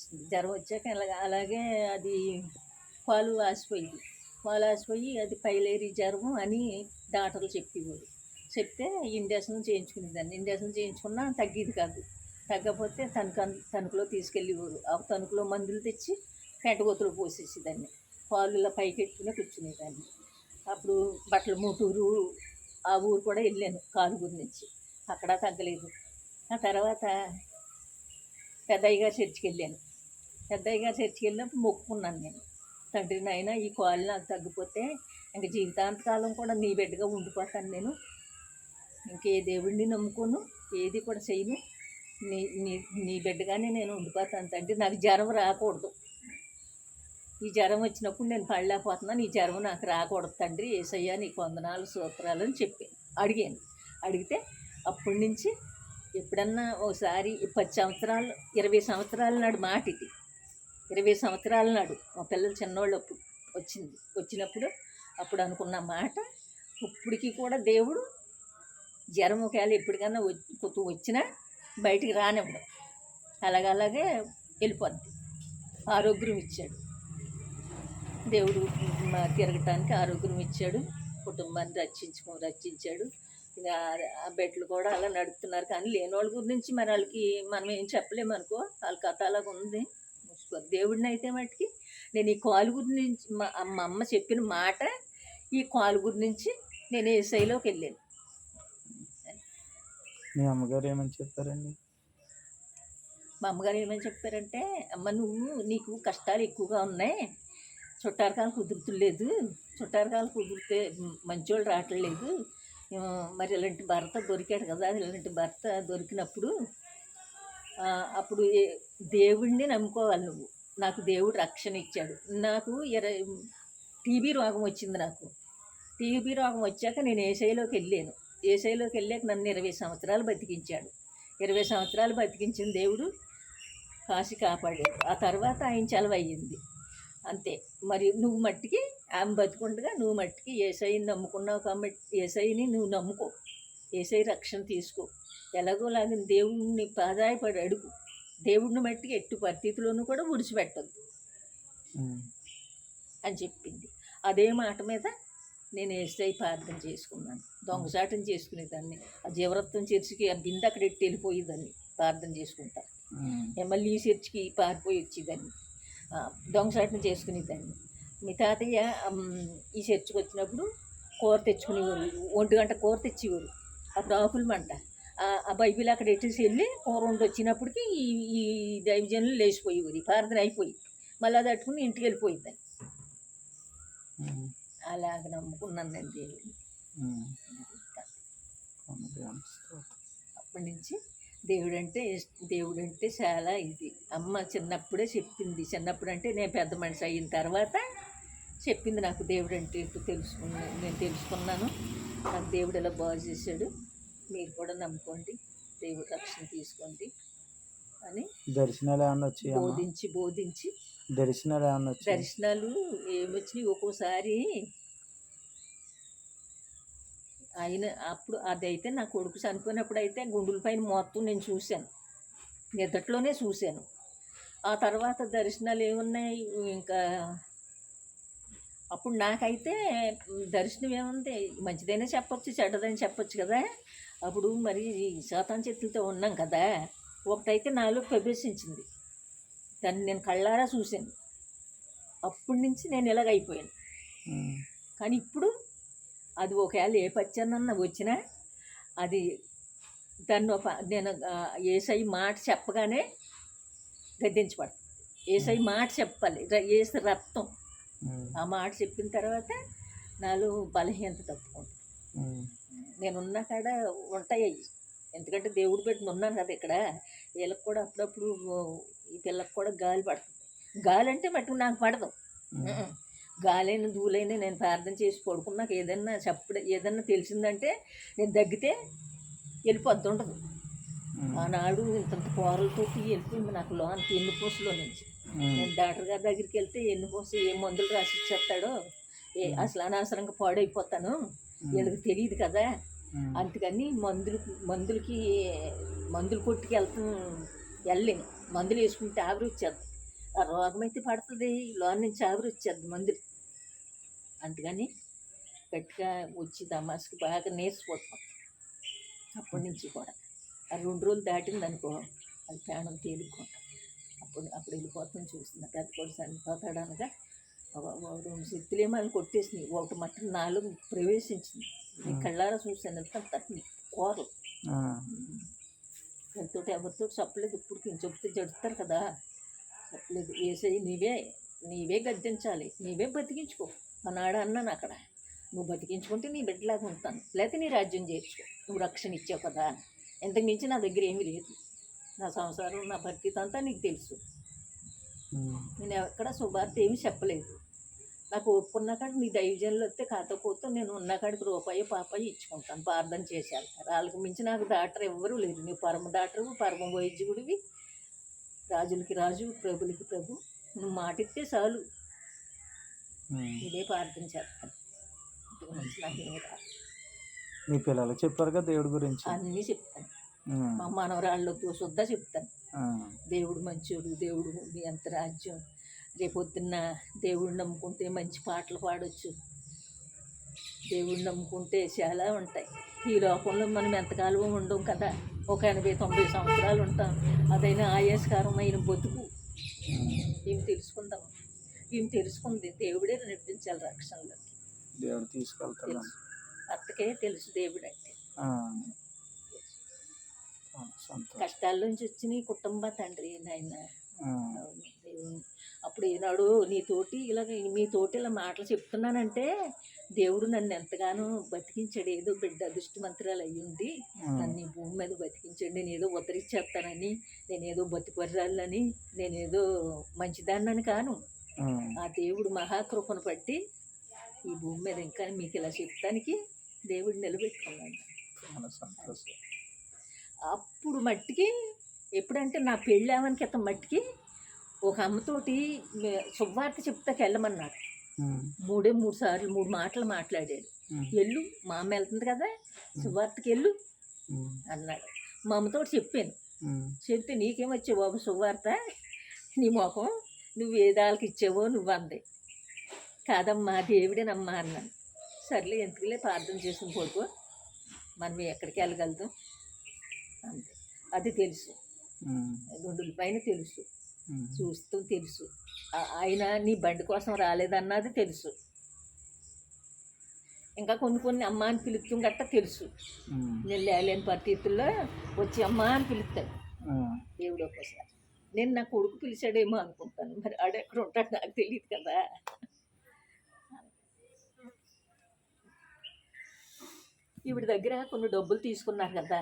వచ్చేసింది. జ్వరం వచ్చాక అలాగే అది పాలు ఆసిపోయింది. పాలు ఆసిపోయి అది పైలేరి జ్వరము అని డాక్టర్లు చెప్పేవారు. చెప్తే ఇంజక్షన్ చేయించుకునేదాన్ని. ఇంజక్షన్ చేయించుకున్నా తగ్గేది కాదు. తగ్గకపోతే తణుకులో తీసుకెళ్ళేవారు. ఆ తణుకులో మందులు తెచ్చి పెంటగొత్తులో పోసేసేదాన్ని. పాలు ఇలా పైకెట్టుకునే కూర్చునేదాన్ని. అప్పుడు బట్టల మూటూరు ఆ ఊరు కూడా వెళ్ళాను కాలుగురి నుంచి. అక్కడ తగ్గలేదు. ఆ తర్వాత పెద్దయ్య గారి చర్చికి వెళ్ళాను. పెద్దయ్య గారి చర్చికి వెళ్ళినప్పుడు మొక్కుకున్నాను నేను. తండ్రి నాయన ఈ కాలు నాకు తగ్గిపోతే ఇంక జీవితాంతకాలం కూడా నీ బిడ్డగా ఉండిపోతాను నేను. ఇంకే దేవుడిని నమ్ముకోను, ఏది కూడా చేయను. నీ నీ నీ బిడ్డగానే నేను ఉండిపోతాను తండ్రి. నాకు జ్వరం రాకూడదు. ఈ జ్వరం వచ్చినప్పుడు నేను పడలేకపోతున్నాను. ఈ జ్వరం నాకు రాకూడదు తండ్రి. యేసయ్యా నీకు వందనాలు స్తోత్రాలు అని అడిగాను. అడిగితే అప్పటి నుంచి ఎప్పుడన్నా ఒకసారి 10 సంవత్సరాలు 20 సంవత్సరాల నాడు మాట ఇది. 20 సంవత్సరాల నాడు మా పిల్లలు చిన్నోళ్ళు అప్పుడు వచ్చినప్పుడు అప్పుడు అనుకున్న మాట ఇప్పటికీ కూడా దేవుడు జ్వరం ఒకవేళ ఎప్పటికన్నా వచ్చినా బయటికి రానివ్వడం. అలాగే వెళ్ళిపోద్ది. ఆరోగ్యం ఇచ్చాడు దేవుడు. తిరగటానికి ఆరోగ్యం ఇచ్చాడు. కుటుంబాన్ని రక్షించాడు. ఇక ఆ బిడ్డలు కూడా అలా నడుపుతున్నారు. కానీ లేని వాళ్ళ గురించి మరి వాళ్ళకి మనం ఏం చెప్పలేము అనుకో. వాళ్ళ కథ అలాగ ఉంది. దేవుడిని అయితే మటుకి నేను ఈ కాలు గురించి మా అమ్మ చెప్పిన మాట, ఈ కాలు గురించి నేను యేసయ్యలోకి వెళ్ళాను. మీ అమ్మగారు ఏమని చెప్పారండి? మా అమ్మగారు ఏమని చెప్పారంటే, అమ్మ నీకు కష్టాలు ఎక్కువగా ఉన్నాయి. చుట్టారకాలు కుదిరితే మంచోళ్ళు రావట్లేదు. మరి ఇలాంటి భర్త దొరికాడు కదా. ఇలాంటి భర్త దొరికినప్పుడు అప్పుడు దేవుడిని నమ్ముకోవాలి నువ్వు. నాకు దేవుడు రక్షణ ఇచ్చాడు. నాకు టీబీ రోగం వచ్చింది. నాకు టీబీ రోగం వచ్చాక నేను యేసయ్యలోకి వెళ్ళాక నన్ను 20 సంవత్సరాలు బతికించాడు. 20 సంవత్సరాలు బతికించిన దేవుడు కాసి కాపాడాడు. ఆ తర్వాత ఆయన చలవయ్యింది అంతే. మరి నువ్వు మట్టికి ఆమె బతుకుండగా నువ్వు మట్టికి యేసయ్యని నమ్ముకున్నావు కాబట్టి యేసయ్యని నువ్వు నమ్ముకో. యేసయ్య రక్షణ తీసుకో. ఎలాగోలాగా దేవుడిని ప్రాధాయపడి అడుగు. దేవుడిని మట్టికి ఎట్టు పరిస్థితిలోనూ కూడా విడిచిపెట్టద్దు అని చెప్పింది. అదే మాట మీద నేను యేసయ్య ప్రార్థన చేసుకున్నాను. దొంగసాటం చేసుకునేదాన్ని. ఆ జీవరత్వం చర్చికి ఆ బిందె అక్కడ ఎట్టి వెళ్ళిపోయేదాన్ని ప్రార్థన చేసుకుంటా. మళ్ళీ ఈ చర్చికి పారిపోయి వచ్చేదాన్ని. దొంగసాటం చేసుకునేదాన్ని. మీ తాతయ్య ఈ చర్చికి వచ్చినప్పుడు కూర తెచ్చుకునేవారు. 1 గంట కూర తెచ్చేవారు. అప్పుడు ఆకులు మంట. ఆ బైబిల్ అక్కడ ఎట్టేసి వెళ్ళి కూర వండి వచ్చినప్పటికి ఈ దైవజనులు లేచిపోయేవారు. ఈ ప్రార్థన అయిపోయి మళ్ళీ అది అట్టుకుని ఇంటికి వెళ్ళిపోయిందని. అలాగ నమ్ముకున్నాను నేను దేవుడిని. అప్పటి నుంచి దేవుడంటే చాలా ఇది. అమ్మ చిన్నప్పుడే చెప్పింది. చిన్నప్పుడు అంటే నేను పెద్ద మనిషి అయిన తర్వాత చెప్పింది నాకు దేవుడు అంటే నేను తెలుసుకున్నాను. నాకు దేవుడు ఎలా బాగు చేశాడు. మీరు కూడా నమ్ముకోండి, దేవుడు రక్షణ తీసుకోండి అని దర్శనాలు ఏమన్నా వచ్చాయి? బోధించి దర్శనాలు ఏమొచ్చినాయి. ఒక్కోసారి ఆయన అప్పుడు అదైతే నా కొడుకు చనిపోయినప్పుడు అయితే గుండెల పైన మొత్తం నేను చూశాను. నిద్రలోనే చూశాను. ఆ తర్వాత దర్శనాలు ఏమున్నాయి ఇంకా అప్పుడు నాకైతే దర్శనం ఏముంది, మంచిదైనా చెప్పొచ్చు, చెడ్డదని చెప్పొచ్చు కదా. అప్పుడు మరి సాతాను చేతులతో ఉన్నాం కదా. ఒకటైతే నాలో ప్రవేశించింది. దాన్ని నేను కళ్ళారా చూశాను. అప్పటి నుంచి నేను ఇలాగైపోయాను. కానీ ఇప్పుడు అది ఒకవేళ ఏ పచ్చనన్నా వచ్చినా అది దాన్ని నేను యేసయ్య మాట చెప్పగానే గద్దించబడతాను. యేసయ్య మాట చెప్పాలి. యేసు రక్తం ఆ మాట చెప్పిన తర్వాత నాలో బలహీనత తప్పుకుంటుంది. నేనున్న కాడ ఉంటాయి. ఎందుకంటే దేవుడు పెట్టిన ఉన్నాను కదా ఇక్కడ. వీళ్ళకి కూడా అప్పుడప్పుడు ఈ పిల్లకి కూడా గాలి పడుతుంది. గాలి అంటే మట్టుకు నాకు పడదు. గాలైన దూలైన నేను ప్రార్థన చేసి పడుకున్నాక ఏదన్నా తెలిసిందంటే నేను దగ్గితే వెళ్ళిపోతుండదు. ఆనాడు ఇంత కూరలతో వెళ్ళిపోయింది నాకు లోనికి ఎన్నుపూసలో నుంచి. నేను డాక్టర్ గారి దగ్గరికి వెళ్తే ఎన్నుపూస ఏ మందులు రాసి ఇచ్చేస్తాడో అసలు అనవసరంగా పాడైపోతాను, వీళ్ళకి తెలియదు కదా. అందుకని మందులు కొట్టుకు వెళ్ళలేను. మందులు వేసుకుంటే ఆవిరి వచ్చేది. ఆ రోగం అయితే పడుతుంది, లోన్ నుంచి ఆవిరి వచ్చేది మందులు. అందుకని గట్టిగా వచ్చి తమాసుకి బాగా నీరసిపోతాం. అప్పటి నుంచి కూడా ఆ 2 రోజులు దాటింది అనుకో, అది ప్రాణం తేలుకుంటాం. అప్పుడు వెళ్ళిపోతాం. చూస్తున్నా పెద్ద కొడుకు చనిపోతాడు అనగా 2 శక్తులేమో అని కొట్టేసినాయి. ఒకటి మట్టి నాలో ప్రవేశించింది. నీ కళ్ళారా చూశాను. ఎంత తట్టి కూరలు ఎంతో ఎవరితో చెప్పలేదు. ఇప్పుడు చెప్తే జడుస్తారు కదా, చెప్పలేదు. ఏసయ్య నీవే గద్దించాలి, నీవే బతికించుకో అన్నాడు. అన్నాను అక్కడ, నువ్వు బతికించుకుంటే నీ బిడ్డలాగా ఉంటాను, లేకపోతే నీ రాజ్యం చేర్చుకో, నువ్వు రక్షణ ఇచ్చావు కదా. ఇంతకు మించి నా దగ్గర ఏమీ లేదు. నా సంసారం, నా పరిస్థితి అంతా నీకు తెలుసు. నేను ఎక్కడ శుభార్త ఏమీ చెప్పలేదు. నాకు ఒప్పుకున్న కాడ నీ దైవజనులు వస్తే కాకపోతే నేను ఉన్న కాడికి రూపాయి పాపాయి ఇచ్చుకుంటాను, ప్రార్థన చేసి వెళ్తారు. వాళ్ళకి మించి నాకు డాక్టర్ ఎవ్వరూ లేరు. నువ్వు పరమ డాక్టరు, పరమ వైద్యుడివి, రాజులకి రాజు, ప్రభులకి ప్రభు. నువ్వు మాటిస్తే చాలు, ఇదే ప్రార్థన చేస్తాను. నాకు ఏమి రాదు. మీ పిల్లలకు చెప్పారు కదా దేవుడి గురించి? అన్నీ చెప్తాను. మా మనవరాళ్ళతో శుద్ధ చెప్తాను. దేవుడు మంచోడు, దేవుడు మీ అంత రాజ్యం. రేపొద్దున్న దేవుడు నమ్ముకుంటే మంచి పాటలు పాడొచ్చు. దేవుడు నమ్ముకుంటే చాలా ఉంటాయి. ఈ లోకంలో మనం ఎంతకాలం ఉండం కదా, ఒక 80-90 సంవత్సరాలు ఉంటాం. అదైనా ఆయాస్కరమైన బతుకు. ఏమి తెలుసుకుందాం, ఏమి తెలుసుకుంది దేవుడే నడిపించాలి రక్షణలోకి. దేవుడు తీసుకెళ్తాడు. అత్తకే తెలుసు దేవుడు అంటే. కష్టాల నుంచి వచ్చిన కుటుంబ తండ్రి నాయన. అప్పుడు ఈనాడు నీతోటి మీతోటి ఇలా మాటలు చెప్తున్నానంటే దేవుడు నన్ను ఎంతగానో బతికించాడు. ఏదో బిడ్డ అదృష్టమంత్రాలు అయ్యింది, నన్ను ఈ భూమి మీద బతికించాడు. నేను ఏదో ఉద్ధరించేస్తానని, నేనేదో బతిపర్రాలని, నేనేదో మంచిదాన్నని కాను. ఆ దేవుడు మహాకృపను బట్టి ఈ భూమి మీద ఇంకా మీకు ఇలా చెప్తానికి దేవుడు నిలబెట్టుకున్నాడు. అప్పుడు మట్టికి ఎప్పుడంటే నా పెళ్ళామని క్రితం మట్టికి ఒక అమ్మతోటి శుభవార్త చెప్తాకి వెళ్ళమన్నాడు. 3 సార్లు 3 మాటలు మాట్లాడాడు. వెళ్ళు, మా అమ్మ వెళ్తుంది కదా, శుభవార్తకి వెళ్ళు అన్నాడు. మా అమ్మతోటి చెప్పాను. చెప్తే నీకేమొచ్చావు బాబు శుభవార్త, నీ మొఖం, నువ్వు వేదాలకు ఇచ్చావో నువ్వు అంది. కాదమ్మా దేవుడేనమ్మా అన్నాను. సర్లే ఎందుకులే ప్రార్థన చేసుకుని పడుకో, మనం ఎక్కడికి వెళ్ళగలుగుతాం అంతే. అది తెలుసు, గుండెల పైన తెలుసు, చూస్తూ తెలుసు. ఆయన నీ బండి కోసం రాలేదన్నది తెలుసు. ఇంకా కొన్ని అమ్మ అని పిలుస్తాం గట్ట తెలుసు. నేను లేలేని పరిస్థితుల్లో వచ్చి అమ్మ అని పిలుస్తాను దేవుడు. ఒక్కోసారి నేను నా కొడుకు పిలిచాడేమో అనుకుంటాను, మరి ఆడెక్కడ ఉంటాడు నాకు తెలియదు కదా. ఈవిడ దగ్గర కొన్ని డబ్బులు తీసుకున్నారు కదా,